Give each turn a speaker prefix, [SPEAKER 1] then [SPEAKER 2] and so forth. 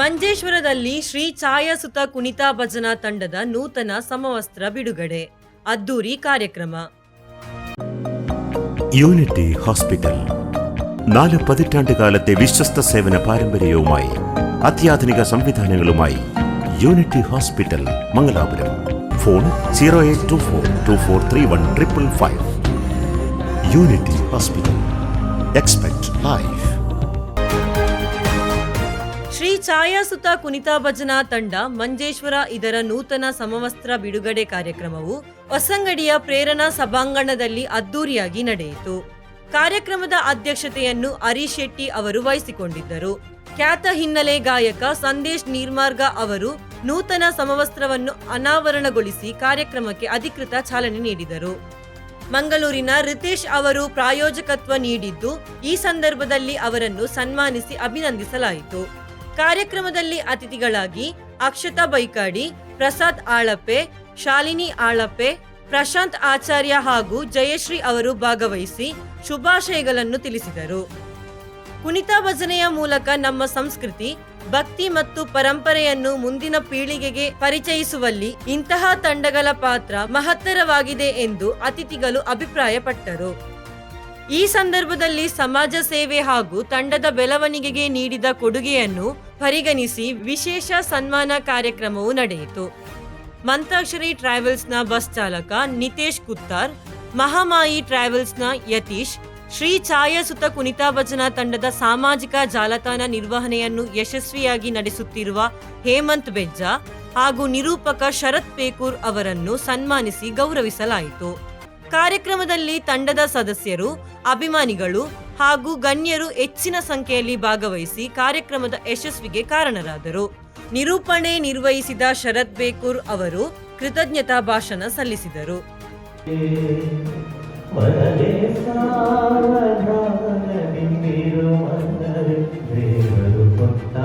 [SPEAKER 1] ಮಂಜೇಶ್ವರದಲ್ಲಿ ಶ್ರೀ ಛಾಯಾಸುತ ಕುಣಿತಾ ಭಜನಾ ತಂಡದ ನೂತನ ಸಮವಸ್ತ್ರ ಬಿಡುಗಡೆ, ಅದ್ದೂರಿ ಕಾರ್ಯಕ್ರಮ.
[SPEAKER 2] യൂണിറ്റി ഹോസ്പിറ്റൽ 4 പതിറ്റാണ്ടുകാലത്തെ വിശ്വസ്ത സേവന പാരമ്പര്യവുമായി അത്യാധുനിക സംവിധാനങ്ങളുമായി unity hospital Mangalapuram. Phone 0824243155. Unity hospital. Expect life.
[SPEAKER 1] Shri ಛಾಯಾಸುತ ಕುಣಿತಾ ಭಜನಾ ತಂಡ ಮಂಜೇಶ್ವರ ಇದರ ನೂತನ ಸಮವಸ್ತ್ರ ಬಿಡುಗಡೆ ಕಾರ್ಯಕ್ರಮವು ಹೊಸಂಗಡಿಯ ಪ್ರೇರಣಾ ಸಭಾಂಗಣದಲ್ಲಿ ಅದ್ದೂರಿಯಾಗಿ ನಡೆಯಿತು. ಕಾರ್ಯಕ್ರಮದ ಅಧ್ಯಕ್ಷತೆಯನ್ನು ಹರೀಶ್ ಶೆಟ್ಟಿ ಅವರು ವಹಿಸಿಕೊಂಡಿದ್ದರು. ಖ್ಯಾತ ಹಿನ್ನೆಲೆ ಗಾಯಕ ಸಂದೇಶ್ ನೀರ್ಮಾರ್ಗ ಅವರು ನೂತನ ಸಮವಸ್ತ್ರವನ್ನು ಅನಾವರಣಗೊಳಿಸಿ ಕಾರ್ಯಕ್ರಮಕ್ಕೆ ಅಧಿಕೃತ ಚಾಲನೆ ನೀಡಿದರು. ಮಂಗಳೂರಿನ ರಿತೇಶ್ ಅವರು ಪ್ರಾಯೋಜಕತ್ವ ನೀಡಿದ್ದು, ಈ ಸಂದರ್ಭದಲ್ಲಿ ಅವರನ್ನು ಸನ್ಮಾನಿಸಿ ಅಭಿನಂದಿಸಲಾಯಿತು. ಕಾರ್ಯಕ್ರಮದಲ್ಲಿ ಅತಿಥಿಗಳಾಗಿ ಅಕ್ಷತಾ ಬೈಕಾಡಿ, ಪ್ರಸಾದ್ ಆಳಪ್ಪೆ, ಶಾಲಿನಿ ಆಳಪ್ಪೆ, ಪ್ರಶಾಂತ್ ಆಚಾರ್ಯ ಹಾಗೂ ಜಯಶ್ರೀ ಅವರು ಭಾಗವಹಿಸಿ ಶುಭಾಶಯಗಳನ್ನು ತಿಳಿಸಿದರು. ಕುಣಿತಾ ಭಜನೆಯ ಮೂಲಕ ನಮ್ಮ ಸಂಸ್ಕೃತಿ, ಭಕ್ತಿ ಮತ್ತು ಪರಂಪರೆಯನ್ನು ಮುಂದಿನ ಪೀಳಿಗೆಗೆ ಪರಿಚಯಿಸುವಲ್ಲಿ ಇಂತಹ ತಂಡಗಳ ಪಾತ್ರ ಮಹತ್ತರವಾಗಿದೆ ಎಂದು ಅತಿಥಿಗಳು ಅಭಿಪ್ರಾಯಪಟ್ಟರು. ಈ ಸಂದರ್ಭದಲ್ಲಿ ಸಮಾಜ ಸೇವೆ ಹಾಗೂ ತಂಡದ ಬೆಳವಣಿಗೆಗೆ ನೀಡಿದ ಕೊಡುಗೆಯನ್ನು ಪರಿಗಣಿಸಿ ವಿಶೇಷ ಸನ್ಮಾನ ಕಾರ್ಯಕ್ರಮವು ನಡೆಯಿತು. ಮಂತಾಕ್ಷರಿ ಟ್ರಾವೆಲ್ಸ್ನ ಬಸ್ ಚಾಲಕ ನಿತೇಶ್ ಕುತ್ತಾರ್, ಮಹಾಮಾಯಿ ಟ್ರಾವೆಲ್ಸ್ನ ಯತೀಶ್, ಶ್ರೀ ಛಾಯಾಸುತ ಕುಣಿತಾ ಭಜನಾ ತಂಡದ ಸಾಮಾಜಿಕ ಜಾಲತಾಣ ನಿರ್ವಹಣೆಯನ್ನು ಯಶಸ್ವಿಯಾಗಿ ನಡೆಸುತ್ತಿರುವ ಹೇಮಂತ್ ಬೆಜ್ಜಾ ಹಾಗೂ ನಿರೂಪಕ ಶರತ್ ಪೇಕೂರ್ ಅವರನ್ನು ಸನ್ಮಾನಿಸಿ ಗೌರವಿಸಲಾಯಿತು. ಕಾರ್ಯಕ್ರಮದಲ್ಲಿ ತಂಡದ ಸದಸ್ಯರು, ಅಭಿಮಾನಿಗಳು ಹಾಗೂ ಗಣ್ಯರು ಹೆಚ್ಚಿನ ಸಂಖ್ಯೆಯಲ್ಲಿ ಭಾಗವಹಿಸಿ ಕಾರ್ಯಕ್ರಮದ ಯಶಸ್ವಿಗೆ ಕಾರಣರಾದರು. ನಿರೂಪಣೆ ನಿರ್ವಹಿಸಿದ ಶರತ್ ಬೇಕೂರ್ ಅವರು ಕೃತಜ್ಞತಾ ಭಾಷಣ ಸಲ್ಲಿಸಿದರು.
[SPEAKER 3] ದೇವರು ಕೊಟ್ಟ